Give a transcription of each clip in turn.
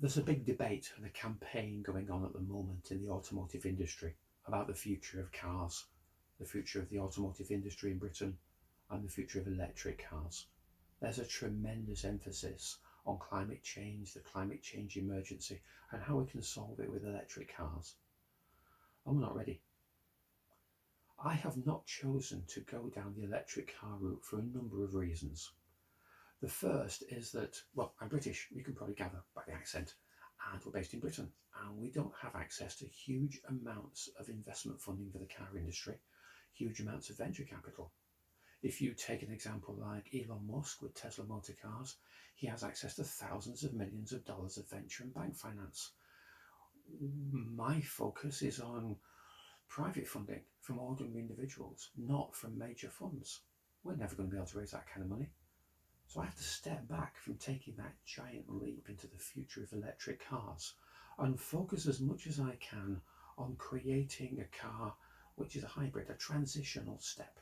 There's a big debate and a campaign going on at the moment in the automotive industry about the future of cars, the future of the automotive industry in Britain, and the future of electric cars. There's a tremendous emphasis on climate change, the climate change emergency, and how we can solve it with electric cars. And we're not ready. I have not chosen to go down the electric car route for a number of reasons. The first is that, well, I'm British, you can probably gather by the accent, and we're based in Britain, and we don't have access to huge amounts of investment funding for the car industry, huge amounts of venture capital. If you take an example like Elon Musk with Tesla Motor Cars, he has access to thousands of millions of dollars of venture and bank finance. My focus is on private funding from ordinary individuals, not from major funds. We're never going to be able to raise that kind of money. So I have to step back from taking that giant leap into the future of electric cars and focus as much as I can on creating a car which is a hybrid, a transitional step.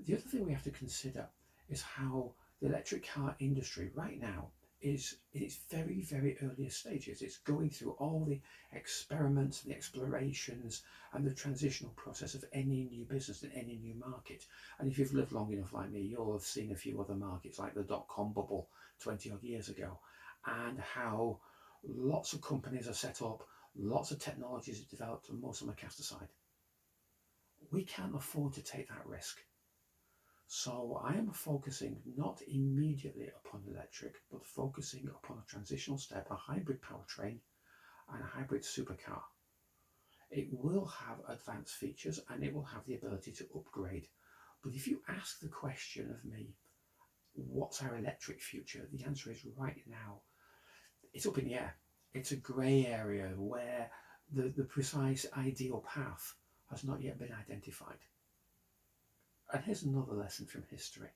The other thing we have to consider is how the electric car industry right now is in its very, very earliest stages. It's going through all the experiments, the explorations, and the transitional process of any new business in any new market. And if you've lived long enough like me, you'll have seen a few other markets like the dot-com bubble 20 odd years ago, and how lots of companies are set up, lots of technologies are developed, and most of them are cast aside. We can't afford to take that risk. So I am focusing not immediately upon electric, but focusing upon a transitional step, a hybrid powertrain and a hybrid supercar. It will have advanced features and it will have the ability to upgrade. But if you ask the question of me, what's our electric future? The answer is right now, it's up in the air. It's a grey area where the precise ideal path has not yet been identified. And here's another lesson from history.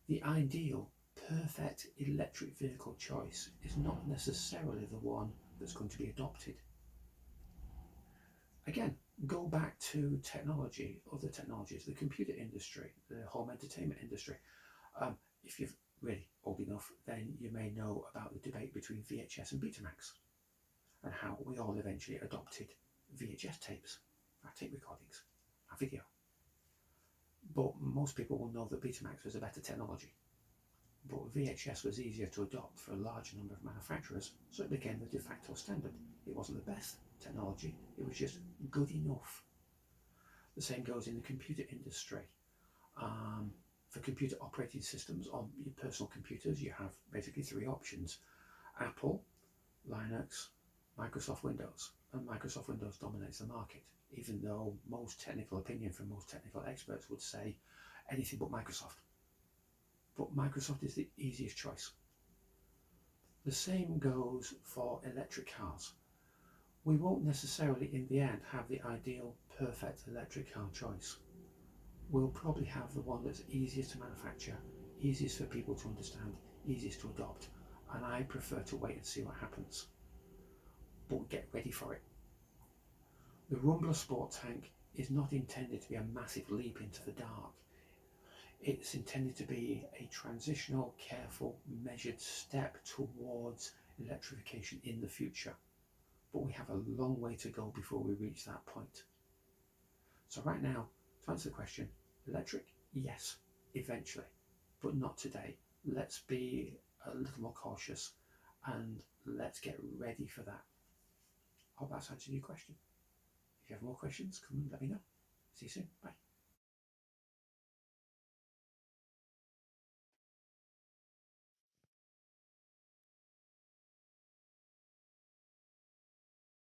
The ideal, perfect electric vehicle choice is not necessarily the one that's going to be adopted. Again, go back to technology, other technologies, the computer industry, the home entertainment industry. If you're really old enough, then you may know about the debate between VHS and Betamax and how we all eventually adopted VHS tapes, our tape recordings, our video. But most people will know that Betamax was a better technology. But VHS was easier to adopt for a large number of manufacturers, so it became the de facto standard. It wasn't the best technology, it was just good enough. The same goes in the computer industry. For computer operating systems on your personal computers, you have basically three options: Apple, Linux, Microsoft Windows. And Microsoft Windows dominates the market, even though most technical opinion from most technical experts would say anything but Microsoft. But Microsoft is the easiest choice. The same goes for electric cars. We won't necessarily in the end have the ideal, perfect electric car choice. We'll probably have the one that's easiest to manufacture, easiest for people to understand, easiest to adopt, and I prefer to wait and see what happens. But get ready for it. The Rumbler Sport Tank is not intended to be a massive leap into the dark. It's intended to be a transitional, careful, measured step towards electrification in the future. But we have a long way to go before we reach that point. So right now, to answer the question, electric, yes, eventually, but not today. Let's be a little more cautious and let's get ready for that. I hope that's answered your question. If you have more questions, come and let me know. See you soon. Bye.